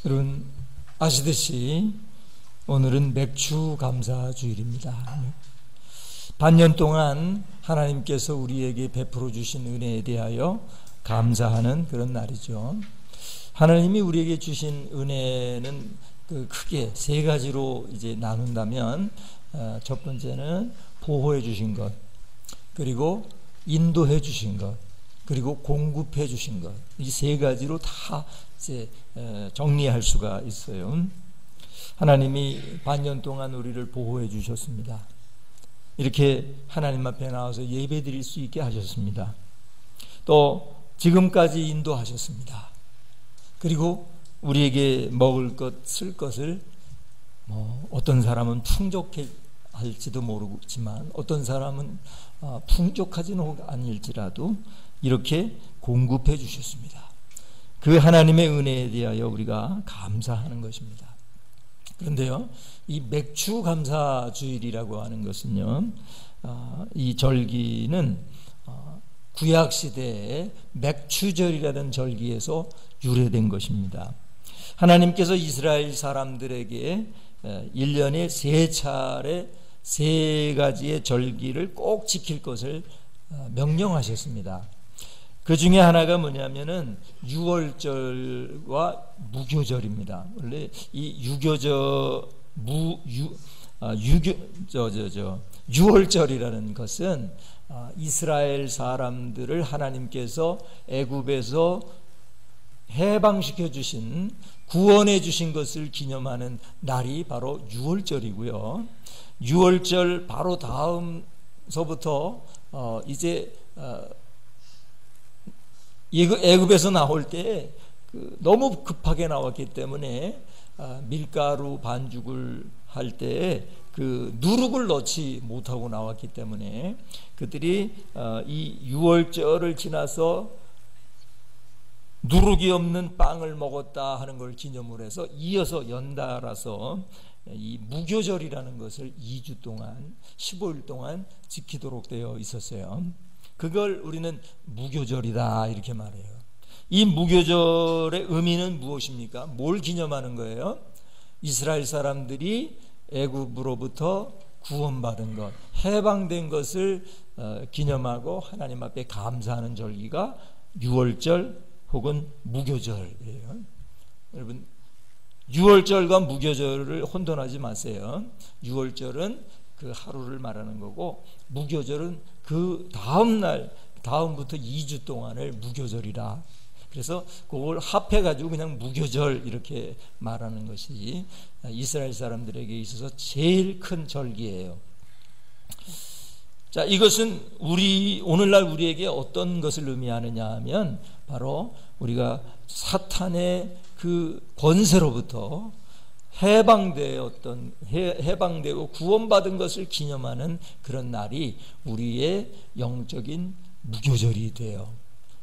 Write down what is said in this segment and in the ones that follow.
여러분 아시듯이 오늘은 맥주 감사 주일입니다. 반년 동안 하나님께서 우리에게 베풀어 주신 은혜에 대하여 감사하는 그런 날이죠. 하나님이 우리에게 주신 은혜는 크게 세 가지로 이제 나눈다면, 첫 번째는 보호해 주신 것, 그리고 인도해 주신 것, 그리고 공급해 주신 것, 이 세 가지로 다 이제 정리할 수가 있어요. 하나님이 반년 동안 우리를 보호해 주셨습니다. 이렇게 하나님 앞에 나와서 예배 드릴 수 있게 하셨습니다. 또 지금까지 인도하셨습니다. 그리고 우리에게 먹을 것, 쓸 것을 어떤 사람은 풍족할지도 모르지만 어떤 사람은 풍족하지는 아닐지라도 이렇게 공급해 주셨습니다. 그 하나님의 은혜에 대하여 우리가 감사하는 것입니다. 그런데요, 이 맥주 감사 주일이라고 하는 것은요, 이 절기는 구약 시대의 맥추절이라는 절기에서 유래된 것입니다. 하나님께서 이스라엘 사람들에게 1년에 3차례 3가지의 절기를 꼭 지킬 것을 명령하셨습니다. 그 중에 하나가 뭐냐면은 유월절과 무교절입니다. 원래 이 유월절이라는 것은 이스라엘 사람들을 하나님께서 애굽에서 해방시켜 주신, 구원해 주신 것을 기념하는 날이 바로 유월절이고요. 유월절 바로 다음서부터 이제 애굽에서 나올 때 너무 급하게 나왔기 때문에 밀가루 반죽을 할 때 누룩을 넣지 못하고 나왔기 때문에 그들이 이 유월절을 지나서 누룩이 없는 빵을 먹었다 하는 걸 기념을 해서 이어서 연달아서 이 무교절이라는 것을 2주 동안 15일 동안 지키도록 되어 있었어요. 그걸 우리는 무교절이다 이렇게 말해요. 이 무교절의 의미는 무엇입니까? 뭘 기념하는 거예요? 이스라엘 사람들이 애굽으로부터 구원받은 것, 해방된 것을 기념하고 하나님 앞에 감사하는 절기가 유월절 혹은 무교절이에요. 여러분, 유월절과 무교절을 혼돈하지 마세요. 유월절은 그 하루를 말하는 거고, 무교절은 그 다음부터 2주 동안을 무교절이라. 그래서 그걸 합해가지고 그냥 무교절 이렇게 말하는 것이 이스라엘 사람들에게 있어서 제일 큰 절기예요. 자, 이것은 오늘날 우리에게 어떤 것을 의미하느냐 하면 바로 우리가 사탄의 그 권세로부터 해방되고 구원받은 것을 기념하는 그런 날이 우리의 영적인 무교절이 돼요.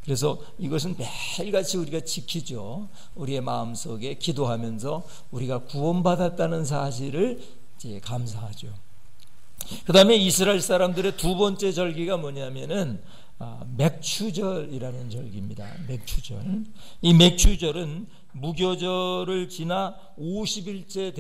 그래서 이것은 매일같이 우리가 지키죠. 우리의 마음속에 기도하면서 우리가 구원받았다는 사실을 이제 감사하죠. 그 다음에 이스라엘 사람들의 두 번째 절기가 뭐냐면은 맥추절이라는 절기입니다. 맥추절. 이 맥추절은 무교절을 지나 50일째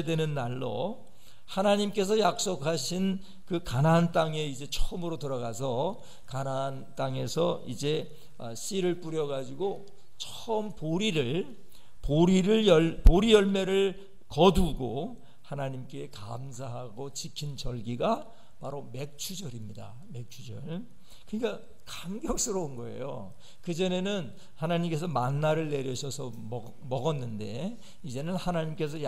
되는 날로 하나님께서 약속하신 그 가나안 땅에 이제 처음으로 들어가서 가나안 땅에서 이제 씨를 뿌려 가지고 처음 보리 열매를 거두고 하나님께 감사하고 지킨 절기가 바로 맥추절입니다. 맥추절. 그러니까 감격스러운 거예요. 그전에는 하나님께서 만나를 내리셔서 먹었는데 이제는 하나님께서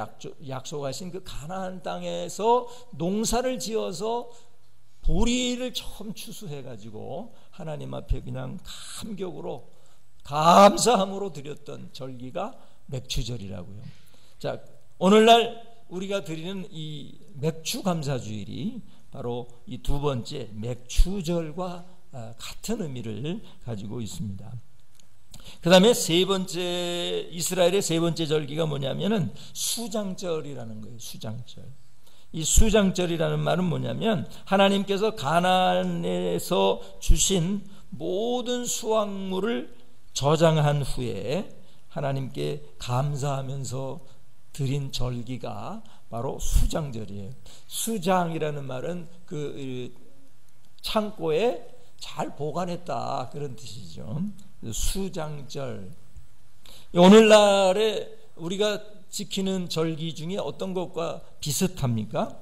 약속하신 그 가나안 땅에서 농사를 지어서 보리를 처음 추수해가지고 하나님 앞에 그냥 감격으로 감사함으로 드렸던 절기가 맥추절이라고요. 자, 오늘날 우리가 드리는 이 맥추 감사주일이 바로 이 두 번째 맥추절과 같은 의미를 가지고 있습니다. 그 다음에 이스라엘의 세 번째 절기가 뭐냐면은 수장절이라는 거예요. 수장절. 이 수장절이라는 말은 뭐냐면 하나님께서 가나안에서 주신 모든 수확물을 저장한 후에 하나님께 감사하면서 드린 절기가 바로 수장절이에요. 수장이라는 말은 그 창고에 잘 보관했다 그런 뜻이죠. 수장절. 오늘날에 우리가 지키는 절기 중에 어떤 것과 비슷합니까?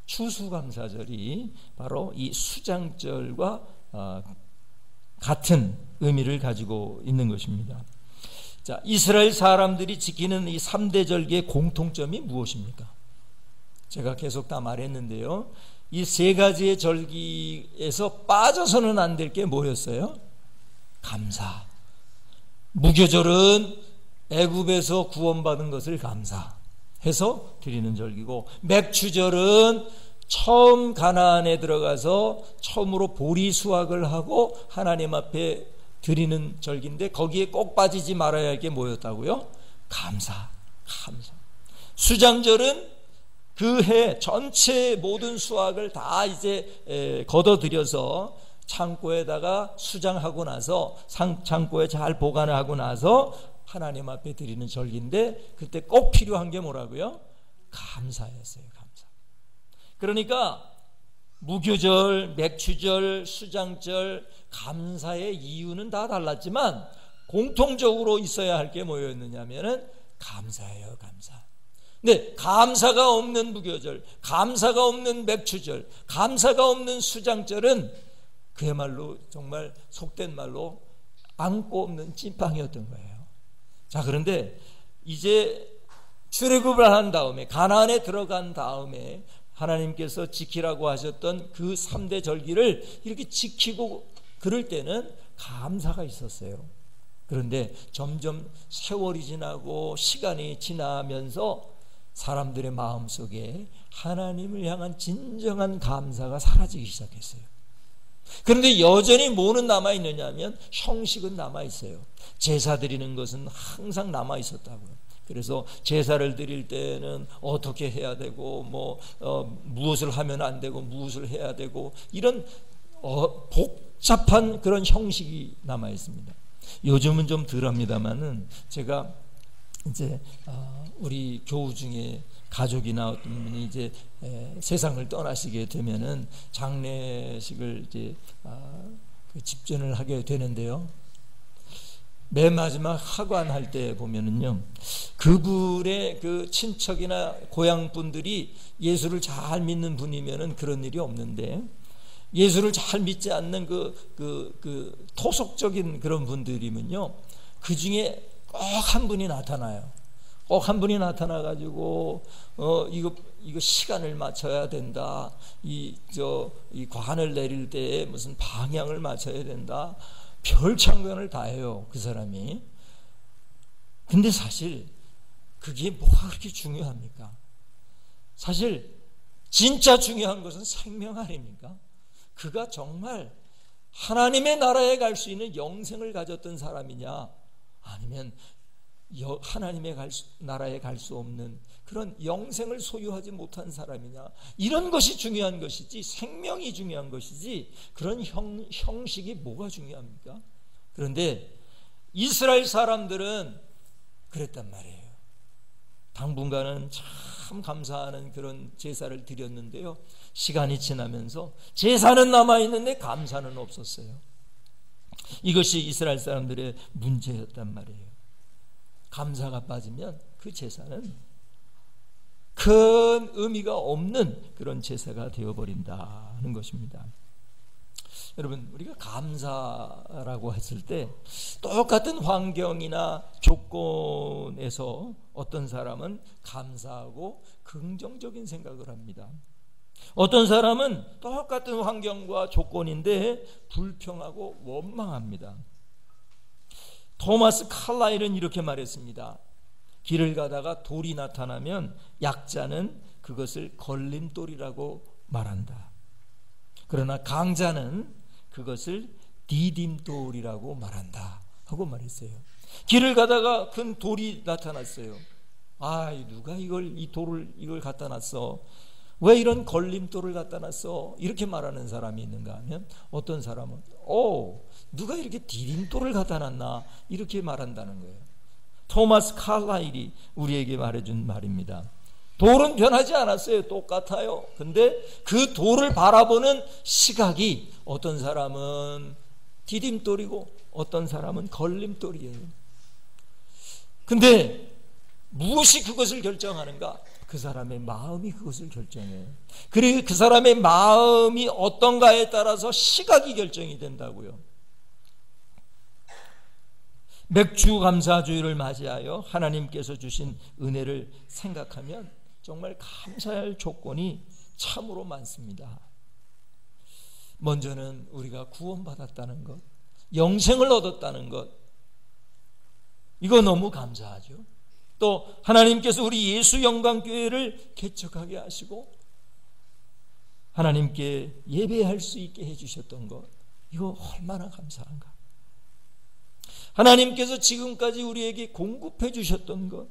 추수감사절이 바로 이 수장절과 같은 의미를 가지고 있는 것입니다. 자, 이스라엘 사람들이 지키는 이 3대 절기의 공통점이 무엇입니까? 제가 계속 다 말했는데요. 이 세 가지의 절기에서 빠져서는 안 될 게 뭐였어요? 감사. 무교절은 애굽에서 구원받은 것을 감사해서 드리는 절기고, 맥추절은 처음 가나안에 들어가서 처음으로 보리 수확을 하고 하나님 앞에 드리는 절기인데, 거기에 꼭 빠지지 말아야 할 게 뭐였다고요? 감사. 수장절은 그 해 전체 모든 수확을 다 이제 걷어들여서 창고에다가 수장하고 나서 창고에 잘 보관을 하고 나서 하나님 앞에 드리는 절기인데, 그때 꼭 필요한 게 뭐라고요? 감사였어요. 감사. 그러니까 무교절, 맥추절, 수장절, 감사의 이유는 다 달랐지만 공통적으로 있어야 할 게 뭐였느냐면은 감사예요. 감사. 근데 감사가 없는 무교절, 감사가 없는 맥추절, 감사가 없는 수장절은 그야말로 정말 속된 말로 안고 없는 찐빵이었던 거예요. 자, 그런데 이제 출애굽을 한 다음에, 가나안에 들어간 다음에 하나님께서 지키라고 하셨던 그 3대 절기를 이렇게 지키고 그럴 때는 감사가 있었어요. 그런데 점점 세월이 지나고 시간이 지나면서 사람들의 마음속에 하나님을 향한 진정한 감사가 사라지기 시작했어요. 그런데 여전히 뭐는 남아있느냐 하면 형식은 남아있어요. 제사 드리는 것은 항상 남아있었다고요. 그래서 제사를 드릴 때는 어떻게 해야 되고 무엇을 하면 안 되고 무엇을 해야 되고 이런 복잡한 그런 형식이 남아있습니다. 요즘은 좀 덜합니다만은 제가 이제 우리 교우 중에 가족이나 어떤 분이 이제 세상을 떠나시게 되면은 장례식을 이제 집전을 하게 되는데요. 맨 마지막 하관할 때 보면은요, 그분의 그 친척이나 고향 분들이 예수를 잘 믿는 분이면은 그런 일이 없는데, 예수를 잘 믿지 않는 그 토속적인 그런 분들이면요, 그 중에 꼭 한 분이 나타나요. 꼭 한 분이 나타나가지고 이거 시간을 맞춰야 된다. 이 관을 내릴 때에 무슨 방향을 맞춰야 된다. 별창간을 다 해요, 그 사람이. 근데 사실 그게 뭐가 그렇게 중요합니까? 사실 진짜 중요한 것은 생명 아닙니까? 그가 정말 하나님의 나라에 갈 수 있는 영생을 가졌던 사람이냐, 아니면 하나님의 나라에 갈 수 없는 그런 영생을 소유하지 못한 사람이냐, 이런 것이 중요한 것이지 생명이 중요한 것이지 그런 형식이 뭐가 중요합니까? 그런데 이스라엘 사람들은 그랬단 말이에요. 당분간은 참 감사하는 그런 제사를 드렸는데요, 시간이 지나면서 제사는 남아있는데 감사는 없었어요. 이것이 이스라엘 사람들의 문제였단 말이에요. 감사가 빠지면 그 제사는 큰 의미가 없는 그런 제사가 되어버린다는 것입니다. 여러분, 우리가 감사라고 했을 때 똑같은 환경이나 조건에서 어떤 사람은 감사하고 긍정적인 생각을 합니다. 어떤 사람은 똑같은 환경과 조건인데 불평하고 원망합니다. 토마스 칼라일은 이렇게 말했습니다. 길을 가다가 돌이 나타나면 약자는 그것을 걸림돌이라고 말한다. 그러나 강자는 그것을 디딤돌이라고 말한다 하고 말했어요. 길을 가다가 큰 돌이 나타났어요. 누가 이 돌을 갖다 놨어? 왜 이런 걸림돌을 갖다 놨어? 이렇게 말하는 사람이 있는가 하면, 어떤 사람은 누가 이렇게 디딤돌을 갖다 놨나? 이렇게 말한다는 거예요. 토마스 칼라일이 우리에게 말해준 말입니다. 돌은 변하지 않았어요. 똑같아요. 근데 그 돌을 바라보는 시각이 어떤 사람은 디딤돌이고 어떤 사람은 걸림돌이에요. 근데 무엇이 그것을 결정하는가? 그 사람의 마음이 그것을 결정해요. 그리고 그 사람의 마음이 어떤가에 따라서 시각이 결정이 된다고요. 맥주 감사주의를 맞이하여 하나님께서 주신 은혜를 생각하면 정말 감사할 조건이 참으로 많습니다. 먼저는 우리가 구원받았다는 것, 영생을 얻었다는 것, 이거 너무 감사하죠. 또 하나님께서 우리 예수 영광교회를 개척하게 하시고 하나님께 예배할 수 있게 해주셨던 것, 이거 얼마나 감사한가. 하나님께서 지금까지 우리에게 공급해 주셨던 것,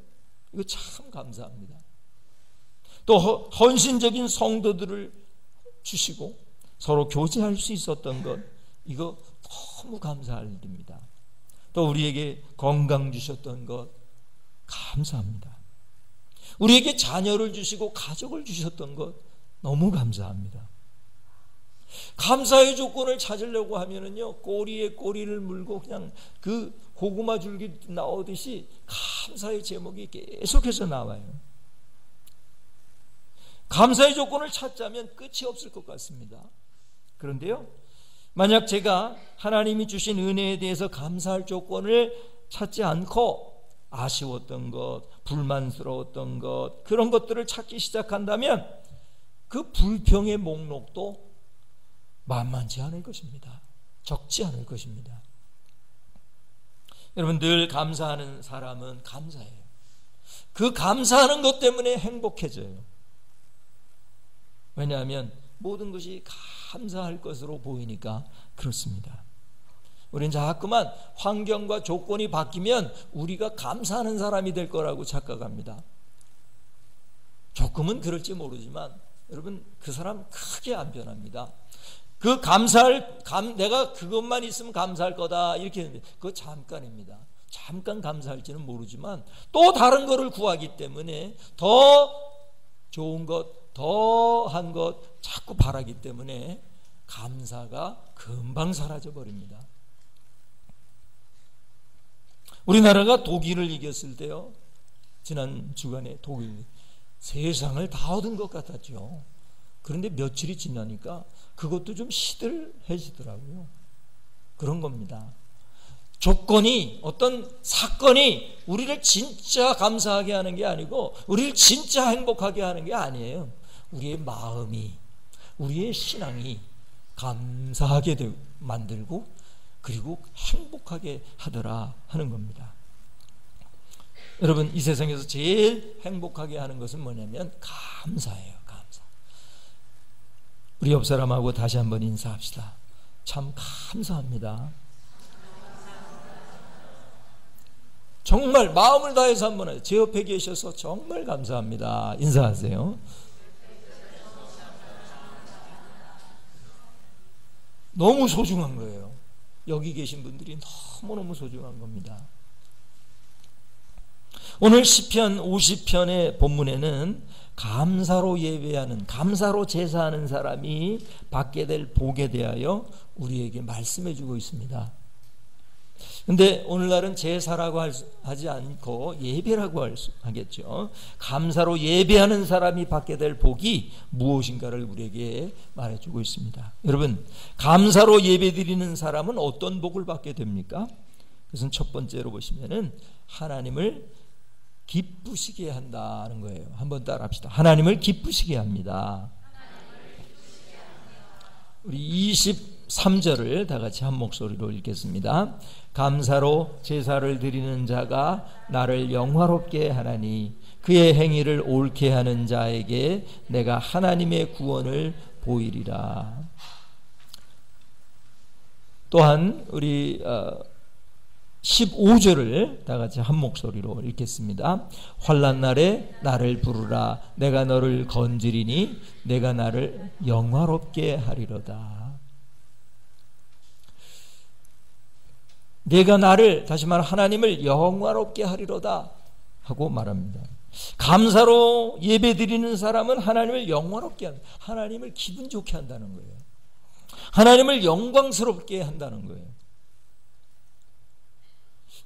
이거 참 감사합니다. 또 헌신적인 성도들을 주시고 서로 교제할 수 있었던 것, 이거 너무 감사할 일입니다. 또 우리에게 건강 주셨던 것 감사합니다. 우리에게 자녀를 주시고 가족을 주셨던 것 너무 감사합니다. 감사의 조건을 찾으려고 하면은요, 꼬리에 꼬리를 물고 그냥 그 고구마 줄기 나오듯이 감사의 제목이 계속해서 나와요. 감사의 조건을 찾자면 끝이 없을 것 같습니다. 그런데요, 만약 제가 하나님이 주신 은혜에 대해서 감사할 조건을 찾지 않고 아쉬웠던 것, 불만스러웠던 것, 그런 것들을 찾기 시작한다면 그 불평의 목록도 만만치 않을 것입니다. 적지 않을 것입니다. 여러분, 늘 감사하는 사람은 감사해요. 그 감사하는 것 때문에 행복해져요. 왜냐하면 모든 것이 감사할 것으로 보이니까 그렇습니다. 우리는 자꾸만 환경과 조건이 바뀌면 우리가 감사하는 사람이 될 거라고 착각합니다. 조금은 그럴지 모르지만 여러분, 그 사람 크게 안 변합니다. 그 내가 그것만 있으면 감사할 거다 이렇게 했는데 그거 잠깐입니다. 잠깐 감사할지는 모르지만 또 다른 거를 구하기 때문에 더 좋은 것, 더한 것 자꾸 바라기 때문에 감사가 금방 사라져 버립니다. 우리나라가 독일을 이겼을 때요, 지난 주간에 독일 세상을 다 얻은 것 같았죠. 그런데 며칠이 지나니까 그것도 좀 시들해지더라고요. 그런 겁니다. 조건이, 어떤 사건이 우리를 진짜 감사하게 하는 게 아니고 우리를 진짜 행복하게 하는 게 아니에요. 우리의 마음이, 우리의 신앙이 감사하게 만들고 그리고 행복하게 하더라 하는 겁니다. 여러분, 이 세상에서 제일 행복하게 하는 것은 뭐냐면 감사예요. 감사. 우리 옆 사람하고 다시 한번 인사합시다. 참 감사합니다. 정말 마음을 다해서 한번 해요. 제 옆에 계셔서 정말 감사합니다. 인사하세요. 너무 소중한 거예요. 여기 계신 분들이 너무너무 소중한 겁니다. 오늘 시편 50편의 본문에는 감사로 예배하는, 감사로 제사하는 사람이 받게 될 복에 대하여 우리에게 말씀해 주고 있습니다. 근데 오늘날은 제사라고 하지 않고 예배라고 하겠죠. 감사로 예배하는 사람이 받게 될 복이 무엇인가를 우리에게 말해주고 있습니다. 여러분, 감사로 예배드리는 사람은 어떤 복을 받게 됩니까? 그것은 첫 번째로 보시면은 하나님을 기쁘시게 한다는 거예요. 한번 따라합시다. 하나님을 기쁘시게 합니다. 우리 23절을 다 같이 한 목소리로 읽겠습니다. 감사로 제사를 드리는 자가 나를 영화롭게 하나니 그의 행위를 옳게 하는 자에게 내가 하나님의 구원을 보이리라. 또한 우리 15절을 다 같이 한 목소리로 읽겠습니다. 환난 날에 나를 부르라. 내가 너를 건지리니 내가 나를 영화롭게 하리로다. 내가 나를, 다시 말하면 하나님을 영화롭게 하리로다 하고 말합니다. 감사로 예배드리는 사람은 하나님을 영화롭게 한다. 하나님을 기분 좋게 한다는 거예요. 하나님을 영광스럽게 한다는 거예요.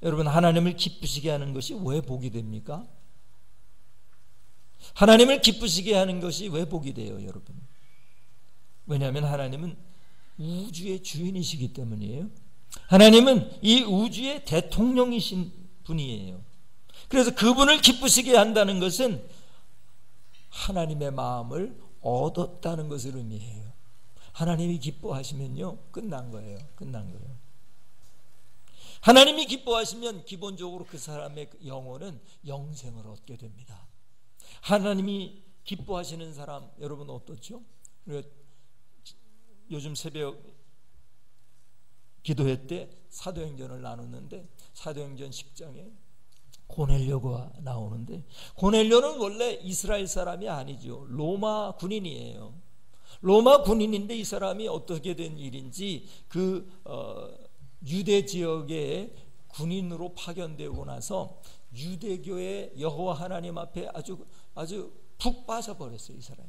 여러분, 하나님을 기쁘시게 하는 것이 왜 복이 됩니까? 하나님을 기쁘시게 하는 것이 왜 복이 돼요, 여러분? 왜냐하면 하나님은 우주의 주인이시기 때문이에요. 하나님은 이 우주의 대통령이신 분이에요. 그래서 그분을 기쁘시게 한다는 것은 하나님의 마음을 얻었다는 것을 의미해요. 하나님이 기뻐하시면요, 끝난 거예요. 끝난 거예요. 하나님이 기뻐하시면 기본적으로 그 사람의 영혼은 영생을 얻게 됩니다. 하나님이 기뻐하시는 사람, 여러분 어떻죠? 요즘 새벽 기도회 때 사도행전을 나눴는데, 사도행전 10장에 고넬료가 나오는데, 고넬료는 원래 이스라엘 사람이 아니죠. 로마 군인이에요. 로마 군인인데 이 사람이 어떻게 된 일인지 유대 지역에 군인으로 파견되고 나서 유대교의 여호와 하나님 앞에 아주 푹 빠져버렸어요, 이 사람이.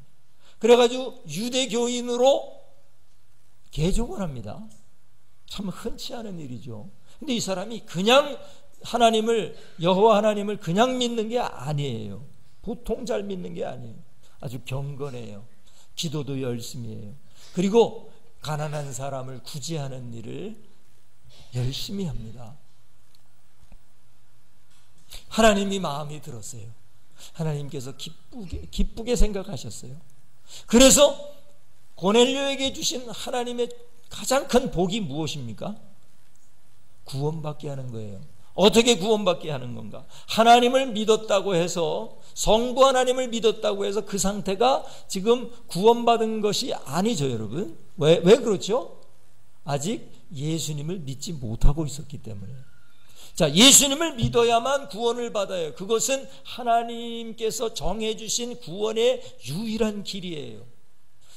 그래가지고 유대교인으로 개종을 합니다. 참 흔치 않은 일이죠. 근데 이 사람이 그냥 여호와 하나님을 그냥 믿는 게 아니에요. 보통 잘 믿는 게 아니에요. 아주 경건해요. 기도도 열심히 해요. 그리고 가난한 사람을 구제하는 일을 열심히 합니다. 하나님이 마음이 들었어요. 하나님께서 기쁘게 생각하셨어요. 그래서 고넬료에게 주신 하나님의 가장 큰 복이 무엇입니까? 구원받게 하는 거예요. 어떻게 구원받게 하는 건가? 하나님을 믿었다고 해서, 성부 하나님을 믿었다고 해서 그 상태가 지금 구원받은 것이 아니죠, 여러분. 왜 그렇죠? 아직 예수님을 믿지 못하고 있었기 때문에. 자, 예수님을 믿어야만 구원을 받아요. 그것은 하나님께서 정해주신 구원의 유일한 길이에요.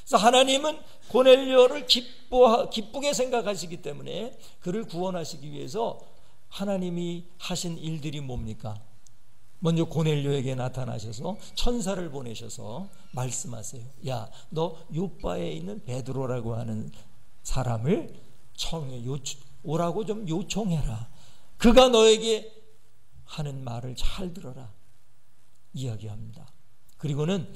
그래서 하나님은 고넬료를 기쁘게 생각하시기 때문에 그를 구원하시기 위해서 하나님이 하신 일들이 뭡니까? 먼저 고넬료에게 나타나셔서 천사를 보내셔서 말씀하세요. 야, 너 요바에 있는 베드로라고 하는 사람을 오라고 좀 요청해라. 그가 너에게 하는 말을 잘 들어라. 이야기합니다. 그리고는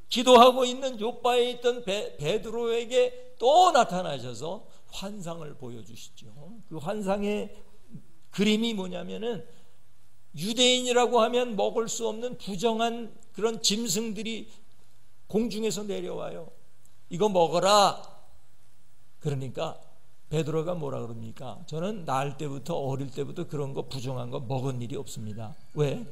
기도하고 있는 요바에 있던 베드로에게 또 나타나셔서 환상을 보여주시죠. 그 환상의 그림이 뭐냐면은 유대인이라고 하면 먹을 수 없는 부정한 그런 짐승들이 공중에서 내려와요. 이거 먹어라. 그러니까 베드로가 뭐라 그럽니까? 저는 어릴 때부터 그런 거 부정한 거 먹은 일이 없습니다. 왜?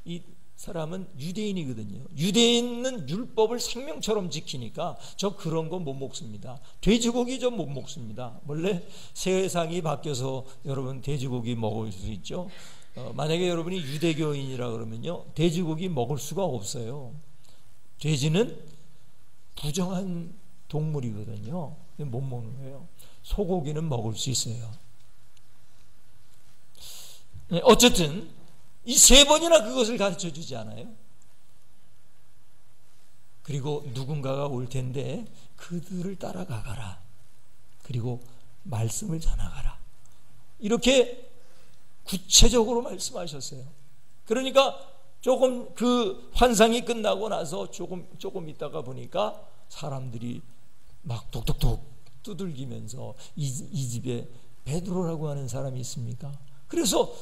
이 사람은 유대인이거든요. 유대인은 율법을 생명처럼 지키니까 저 그런 거 못 먹습니다. 돼지고기 좀 못 먹습니다. 원래 세상이 바뀌어서 여러분 돼지고기 먹을 수 있죠. 만약에 여러분이 유대교인이라 그러면요, 돼지고기 먹을 수가 없어요. 돼지는 부정한 동물이거든요. 못 먹는 거예요. 소고기는 먹을 수 있어요. 어쨌든 이 세 번이나 그것을 가르쳐 주지 않아요? 그리고 누군가가 올 텐데 그들을 따라가가라. 그리고 말씀을 전하가라. 이렇게 구체적으로 말씀하셨어요. 그러니까 조금 그 환상이 끝나고 나서 조금 있다가 보니까 사람들이 막 독독독 두들기면서 이 집에 베드로라고 하는 사람이 있습니까? 그래서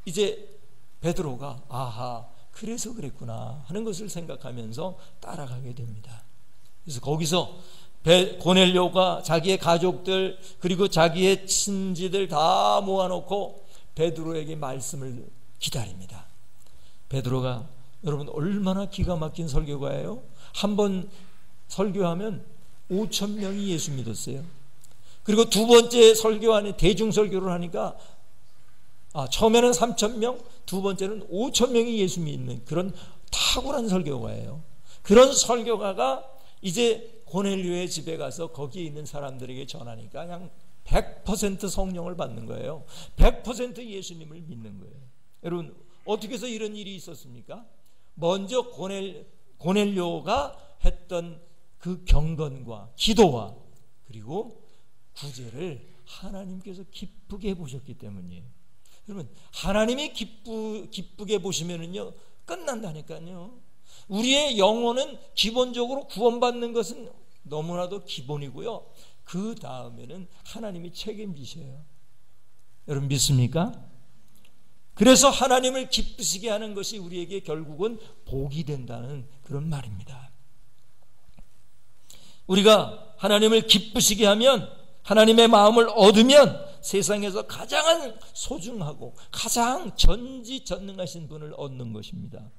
이제 베드로가 아하, 그래서 그랬구나 하는 것을 생각하면서 따라가게 됩니다. 그래서 거기서 고넬료가 자기의 가족들 그리고 자기의 친지들 다 모아놓고 베드로에게 말씀을 기다립니다. 베드로가 여러분 얼마나 기가 막힌 설교가예요. 한 번 설교하면 5,000명이 예수 믿었어요. 그리고 두 번째 설교하는 대중설교를 하니까 처음에는 3,000명, 두 번째는 5,000명이 예수 믿는 그런 탁월한 설교가예요. 그런 설교가가 이제 고넬료의 집에 가서 거기에 있는 사람들에게 전하니까 그냥 100% 성령을 받는 거예요. 100% 예수님을 믿는 거예요. 여러분, 어떻게 해서 이런 일이 있었습니까? 먼저 고넬료가 했던 그 경건과 기도와 그리고 구제를 하나님께서 기쁘게 보셨기 때문이에요. 여러분, 하나님이 기쁘게 보시면은요, 끝난다니까요. 우리의 영혼은 기본적으로 구원받는 것은 너무나도 기본이고요. 그 다음에는 하나님이 책임지셔요. 여러분 믿습니까? 그래서 하나님을 기쁘시게 하는 것이 우리에게 결국은 복이 된다는 그런 말입니다. 우리가 하나님을 기쁘시게 하면, 하나님의 마음을 얻으면 세상에서 가장 소중하고 가장 전지전능하신 분을 얻는 것입니다.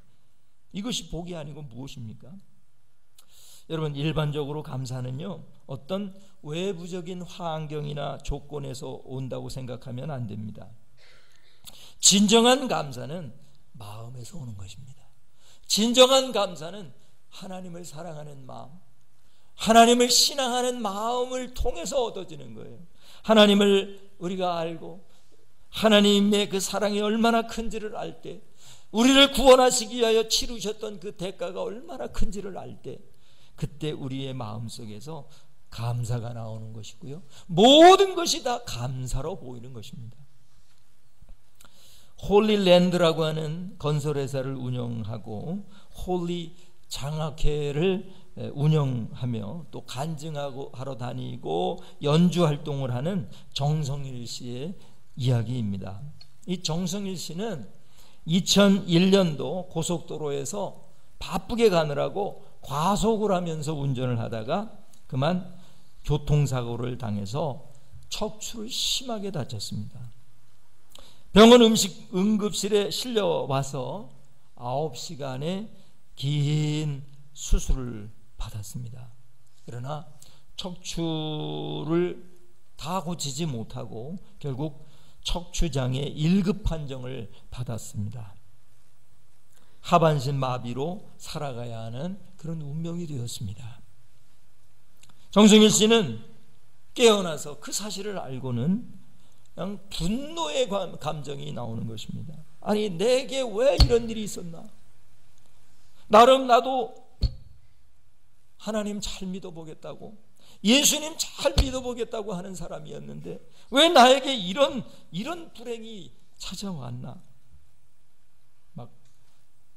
이것이 복이 아니고 무엇입니까? 여러분, 일반적으로 감사는요, 어떤 외부적인 환경이나 조건에서 온다고 생각하면 안 됩니다. 진정한 감사는 마음에서 오는 것입니다. 진정한 감사는 하나님을 사랑하는 마음, 하나님을 신앙하는 마음을 통해서 얻어지는 거예요. 하나님을 우리가 알고 하나님의 그 사랑이 얼마나 큰지를 알 때, 우리를 구원하시기 위하여 치르셨던 그 대가가 얼마나 큰지를 알 때, 그때 우리의 마음속에서 감사가 나오는 것이고요, 모든 것이 다 감사로 보이는 것입니다. 홀리랜드라고 하는 건설회사를 운영하고 홀리 장학회를 운영하며 또 간증하고 하러 다니고 연주 활동을 하는 정성일 씨의 이야기입니다. 이 정성일 씨는 2001년도 고속도로에서 바쁘게 가느라고 과속을 하면서 운전을 하다가 그만 교통사고를 당해서 척추를 심하게 다쳤습니다. 병원 응급실에 실려와서 9시간의 긴 수술을 받았습니다. 그러나 척추를 다 고치지 못하고 결국 척추장애 1급 판정을 받았습니다. 하반신 마비로 살아가야 하는 그런 운명이 되었습니다. 정성일 씨는 깨어나서 그 사실을 알고는 그냥 분노의 감정이 나오는 것입니다. 아니, 내게 왜 이런 일이 있었나? 나름 나도 하나님 잘 믿어보겠다고, 예수님 잘 믿어보겠다고 하는 사람이었는데 왜 나에게 이런 불행이 찾아왔나? 막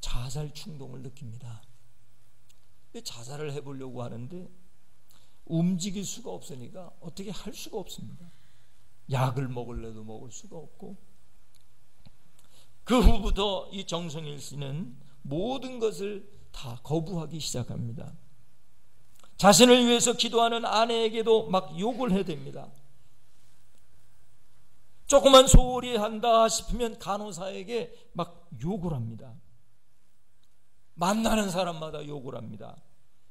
자살 충동을 느낍니다. 자살을 해보려고 하는데 움직일 수가 없으니까 어떻게 할 수가 없습니다. 약을 먹을래도 먹을 수가 없고, 그 후부터 이 정성일 씨는 모든 것을 다 거부하기 시작합니다. 자신을 위해서 기도하는 아내에게도 막 욕을 해댑니다. 조그만 소홀히 한다 싶으면 간호사에게 막 욕을 합니다. 만나는 사람마다 욕을 합니다.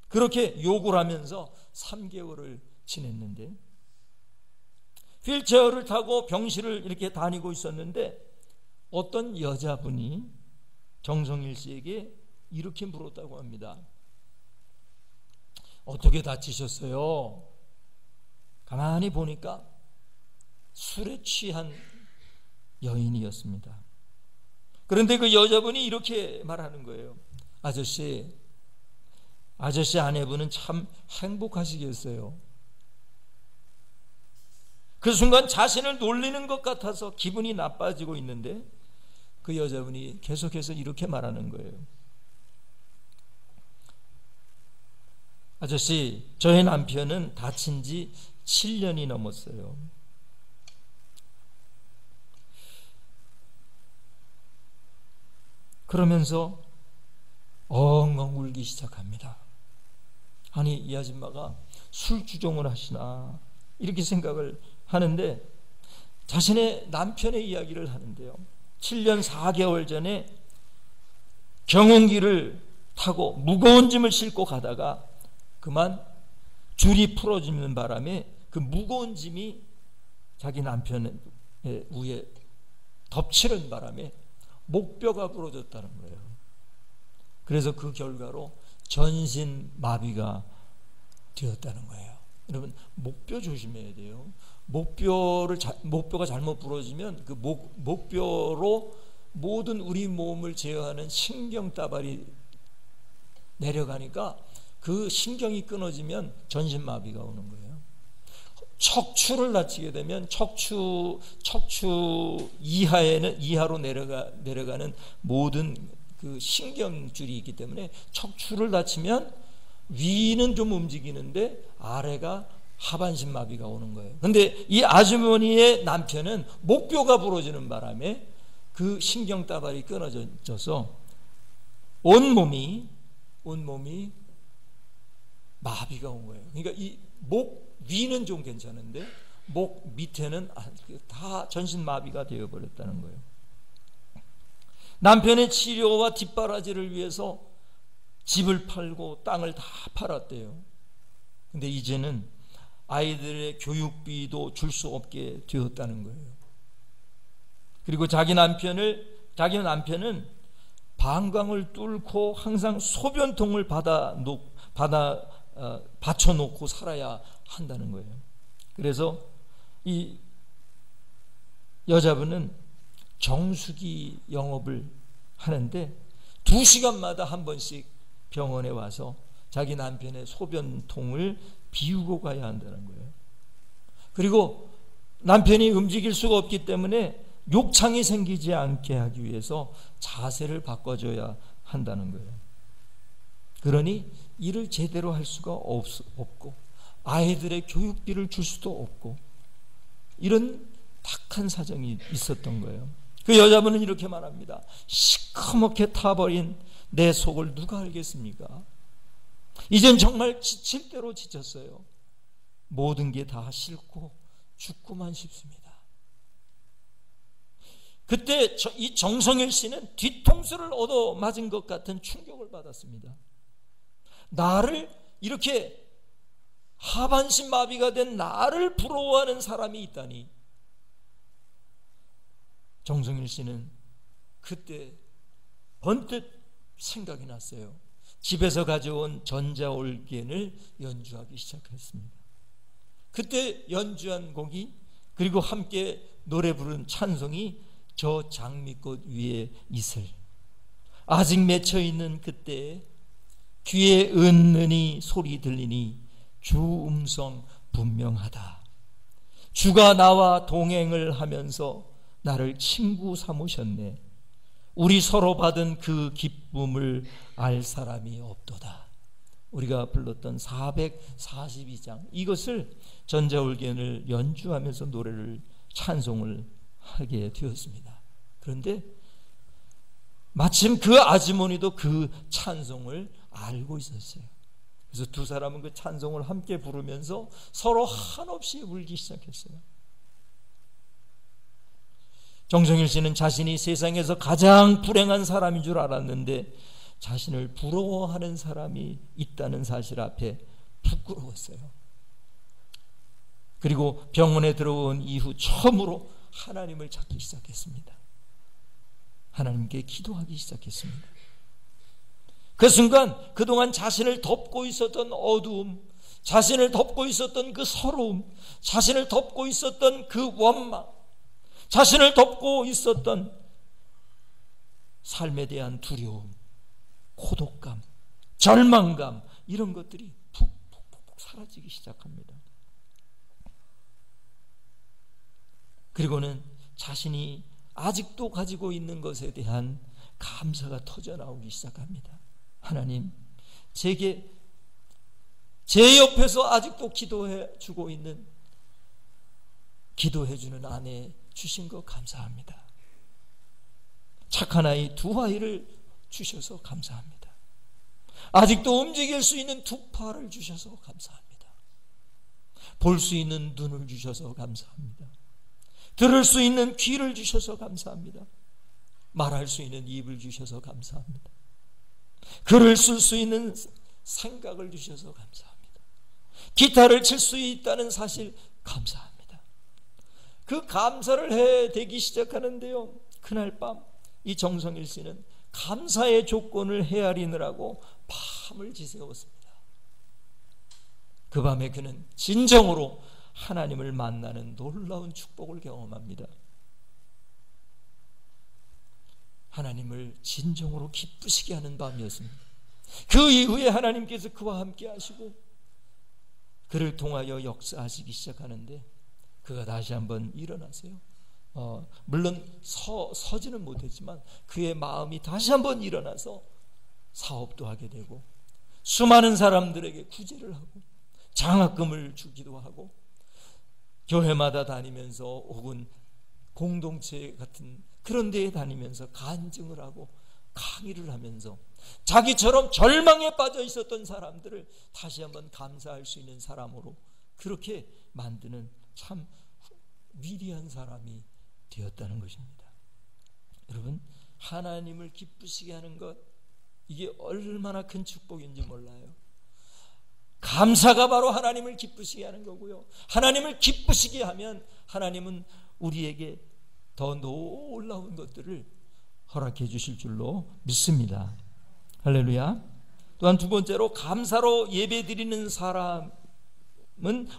그렇게 욕을 하면서 3개월을 지냈는데, 휠체어를 타고 병실을 이렇게 다니고 있었는데 어떤 여자분이 정성일 씨에게 이렇게 물었다고 합니다. 어떻게 다치셨어요? 가만히 보니까 술에 취한 여인이었습니다. 그런데 그 여자분이 이렇게 말하는 거예요. 아저씨 아내분은 참 행복하시겠어요. 그 순간 자신을 놀리는 것 같아서 기분이 나빠지고 있는데 그 여자분이 계속해서 이렇게 말하는 거예요. 아저씨, 저의 남편은 다친 지 7년이 넘었어요. 그러면서 엉엉 울기 시작합니다. 아니, 이 아줌마가 술주정을 하시나 이렇게 생각을 하는데 자신의 남편의 이야기를 하는데요, 7년 4개월 전에 경운기를 타고 무거운 짐을 싣고 가다가 그만 줄이 풀어지는 바람에 그 무거운 짐이 자기 남편의 위에 덮치는 바람에 목뼈가 부러졌다는 거예요. 그래서 그 결과로 전신 마비가 되었다는 거예요. 여러분, 목뼈 조심해야 돼요. 목뼈가 잘못 부러지면 그 목뼈로 모든 우리 몸을 제어하는 신경다발이 내려가니까 그 신경이 끊어지면 전신마비가 오는 거예요. 척추를 다치게 되면 척추 이하로 내려가는 모든 그 신경줄이 있기 때문에 척추를 다치면 위는 좀 움직이는데 아래가 하반신 마비가 오는 거예요. 그런데 이 아주머니의 남편은 목뼈가 부러지는 바람에 그 신경다발이 끊어져서 온몸이 마비가 온 거예요. 그러니까 이 목 위는 좀 괜찮은데 목 밑에는 다 전신 마비가 되어버렸다는 거예요. 남편의 치료와 뒷바라지를 위해서 집을 팔고 땅을 다 팔았대요. 근데 이제는 아이들의 교육비도 줄 수 없게 되었다는 거예요. 그리고 자기 남편은 방광을 뚫고 항상 소변통을 받쳐놓고 살아야 한다는 거예요. 그래서 이 여자분은 정수기 영업을 하는데 2시간마다 한 번씩 병원에 와서 자기 남편의 소변통을 비우고 가야 한다는 거예요. 그리고 남편이 움직일 수가 없기 때문에 욕창이 생기지 않게 하기 위해서 자세를 바꿔줘야 한다는 거예요. 그러니 일을 제대로 할 수가 없고 아이들의 교육비를 줄 수도 없고 이런 탁한 사정이 있었던 거예요. 그 여자분은 이렇게 말합니다. 시커멓게 타버린 내 속을 누가 알겠습니까? 이젠 정말 지칠 대로 지쳤어요. 모든 게 다 싫고 죽고만 싶습니다. 그때 이 정성일 씨는 뒤통수를 얻어맞은 것 같은 충격을 받았습니다. 나를 이렇게 하반신 마비가 된 나를 부러워하는 사람이 있다니. 정성일 씨는 그때 번뜩 생각이 났어요. 집에서 가져온 전자올겐을 연주하기 시작했습니다. 그때 연주한 곡이 그리고 함께 노래 부른 찬송이 저 장미꽃 위에 이슬. 아직 맺혀있는 그때 귀에 은은히 소리 들리니 주 음성 분명하다. 주가 나와 동행을 하면서 나를 친구 삼으셨네. 우리 서로 받은 그 기쁨을 알 사람이 없도다. 우리가 불렀던 442장 이것을 전자올겐을 연주하면서 노래를 찬송을 하게 되었습니다. 그런데 마침 그 아주머니도 그 찬송을 알고 있었어요. 그래서 두 사람은 그 찬송을 함께 부르면서 서로 한없이 울기 시작했어요. 정성일 씨는 자신이 세상에서 가장 불행한 사람인 줄 알았는데 자신을 부러워하는 사람이 있다는 사실 앞에 부끄러웠어요. 그리고 병원에 들어온 이후 처음으로 하나님을 찾기 시작했습니다. 하나님께 기도하기 시작했습니다. 그 순간 그동안 자신을 덮고 있었던 어두움, 자신을 덮고 있었던 그 서러움, 자신을 덮고 있었던 그 원망, 자신을 덮고 있었던 삶에 대한 두려움, 고독감, 절망감 이런 것들이 푹푹푹 사라지기 시작합니다. 그리고는 자신이 아직도 가지고 있는 것에 대한 감사가 터져나오기 시작합니다. 하나님, 제게 제 옆에서 아직도 기도해 주고 있는, 기도해 주는 아내 주신 거 감사합니다. 착한 아이 2아이를 주셔서 감사합니다. 아직도 움직일 수 있는 2팔을 주셔서 감사합니다. 볼 수 있는 눈을 주셔서 감사합니다. 들을 수 있는 귀를 주셔서 감사합니다. 말할 수 있는 입을 주셔서 감사합니다. 글을 쓸 수 있는 생각을 주셔서 감사합니다. 기타를 칠 수 있다는 사실 감사합니다. 그 감사를 해대기 시작하는데요, 그날 밤 이 정성일 씨는 감사의 조건을 헤아리느라고 밤을 지새웠습니다. 그 밤에 그는 진정으로 하나님을 만나는 놀라운 축복을 경험합니다. 하나님을 진정으로 기쁘시게 하는 밤이었습니다. 그 이후에 하나님께서 그와 함께 하시고 그를 통하여 역사하시기 시작하는데 그가 다시 한번 일어나세요. 물론 서지는 못했지만 그의 마음이 다시 한번 일어나서 사업도 하게 되고 수많은 사람들에게 구제를 하고 장학금을 주기도 하고 교회마다 다니면서 혹은 공동체 같은 그런 데에 다니면서 간증을 하고 강의를 하면서 자기처럼 절망에 빠져 있었던 사람들을 다시 한번 감사할 수 있는 사람으로 그렇게 만드는 참 위대한 사람이 되었다는 것입니다. 여러분, 하나님을 기쁘시게 하는 것, 이게 얼마나 큰 축복인지 몰라요. 감사가 바로 하나님을 기쁘시게 하는 거고요. 하나님을 기쁘시게 하면 하나님은 우리에게 더 놀라운 것들을 허락해 주실 줄로 믿습니다. 할렐루야. 또한 두 번째로 감사로 예배드리는 사람은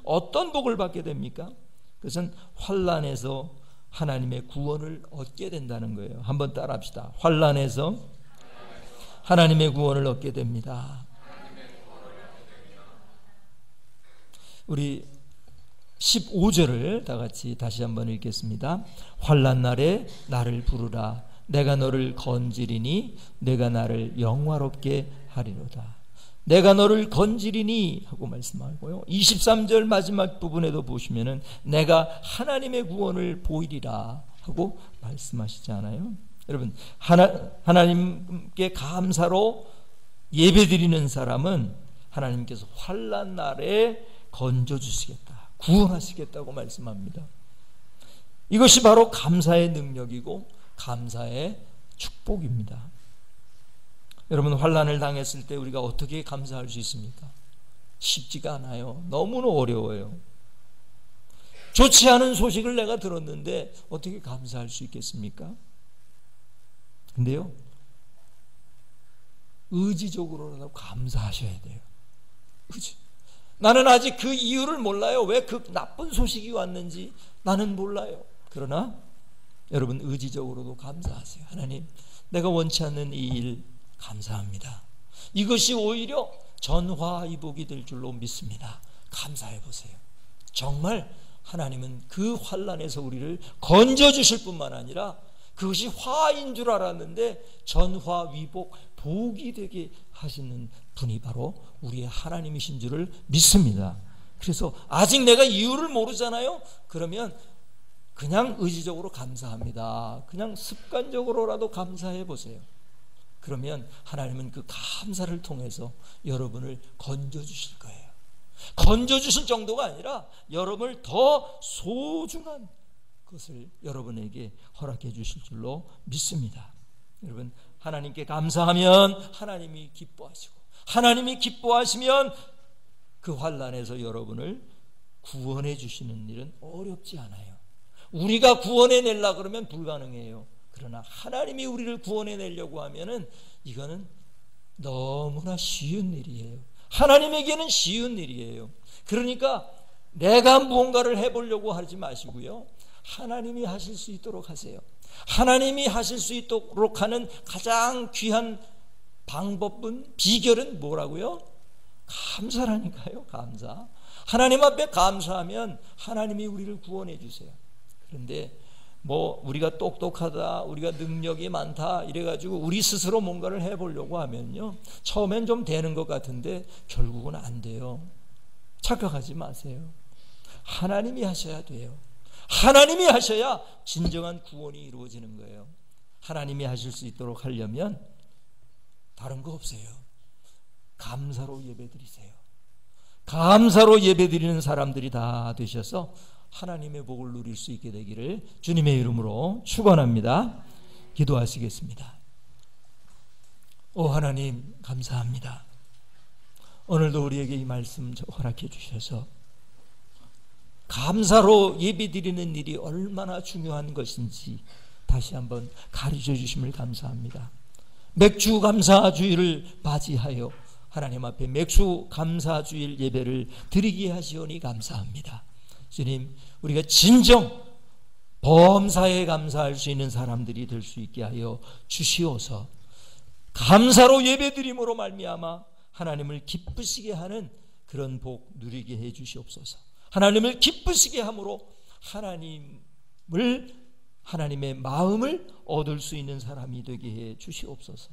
어떤 복을 받게 됩니까? 그것은 환난에서 하나님의 구원을 얻게 된다는 거예요. 한번 따라합시다. 환난에서 하나님의 구원을 얻게 됩니다. 우리 15절을 다 같이 다시 한번 읽겠습니다. 환난 날에 나를 부르라. 내가 너를 건지리니 내가 나를 영화롭게 하리로다. 내가 너를 건지리니 하고 말씀하고요. 23절 마지막 부분에도 보시면은 내가 하나님의 구원을 보이리라 하고 말씀하시지 않아요? 여러분, 하나님께 감사로 예배드리는 사람은 하나님께서 환난 날에 건져주시겠다, 구원하시겠다고 말씀합니다. 이것이 바로 감사의 능력이고 감사의 축복입니다. 여러분, 환난을 당했을 때 우리가 어떻게 감사할 수 있습니까? 쉽지가 않아요. 너무나 어려워요. 좋지 않은 소식을 내가 들었는데 어떻게 감사할 수 있겠습니까? 근데요, 의지적으로라도 감사하셔야 돼요. 나는 아직 그 이유를 몰라요. 왜 그 나쁜 소식이 왔는지 나는 몰라요. 그러나 여러분, 의지적으로도 감사하세요. 하나님, 내가 원치 않는 이 일 감사합니다. 이것이 오히려 전화위복이 될 줄로 믿습니다. 감사해 보세요. 정말 하나님은 그 환난에서 우리를 건져주실 뿐만 아니라 그것이 화인 줄 알았는데 전화위복, 복이 되게 하시는 분이 바로 우리의 하나님이신 줄을 믿습니다. 그래서 아직 내가 이유를 모르잖아요. 그러면 그냥 의지적으로 감사합니다. 그냥 습관적으로라도 감사해 보세요. 그러면 하나님은 그 감사를 통해서 여러분을 건져주실 거예요. 건져주실 정도가 아니라 여러분을 더 소중한 것을 여러분에게 허락해 주실 줄로 믿습니다. 여러분, 하나님께 감사하면 하나님이 기뻐하시고, 하나님이 기뻐하시면 그 환난에서 여러분을 구원해 주시는 일은 어렵지 않아요. 우리가 구원해 내려고 그러면 불가능해요. 그러나 하나님이 우리를 구원해 내려고 하면은 이거는 너무나 쉬운 일이에요. 하나님에게는 쉬운 일이에요. 그러니까 내가 무언가를 해보려고 하지 마시고요, 하나님이 하실 수 있도록 하세요. 하나님이 하실 수 있도록 하는 가장 귀한 방법은, 비결은 뭐라고요? 감사라니까요. 감사. 하나님 앞에 감사하면 하나님이 우리를 구원해 주세요. 그런데 우리가 똑똑하다, 우리가 능력이 많다 이래가지고 우리 스스로 뭔가를 해보려고 하면요, 처음엔 좀 되는 것 같은데 결국은 안 돼요. 착각하지 마세요. 하나님이 하셔야 돼요. 하나님이 하셔야 진정한 구원이 이루어지는 거예요. 하나님이 하실 수 있도록 하려면 다른 거 없어요. 감사로 예배드리세요. 감사로 예배드리는 사람들이 다 되셔서 하나님의 복을 누릴 수 있게 되기를 주님의 이름으로 축원합니다. 기도하시겠습니다. 오 하나님, 감사합니다. 오늘도 우리에게 이 말씀 허락해 주셔서 감사로 예배드리는 일이 얼마나 중요한 것인지 다시 한번 가르쳐 주심을 감사합니다. 맥주 감사주의를 맞이하여 하나님 앞에 맥주 감사주일 예배를 드리게 하시오니 감사합니다. 주님, 우리가 진정 범사에 감사할 수 있는 사람들이 될 수 있게 하여 주시옵소서. 감사로 예배드림으로 말미암아 하나님을 기쁘시게 하는 그런 복 누리게 해 주시옵소서. 하나님을 기쁘시게 함으로 하나님의 마음을 얻을 수 있는 사람이 되게 해 주시옵소서.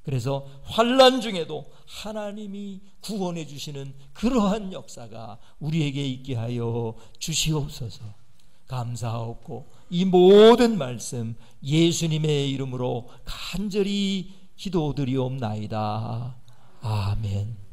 그래서 환난 중에도 하나님이 구원해 주시는 그러한 역사가 우리에게 있게 하여 주시옵소서. 감사하옵고 이 모든 말씀 예수님의 이름으로 간절히 기도드리옵나이다. 아멘.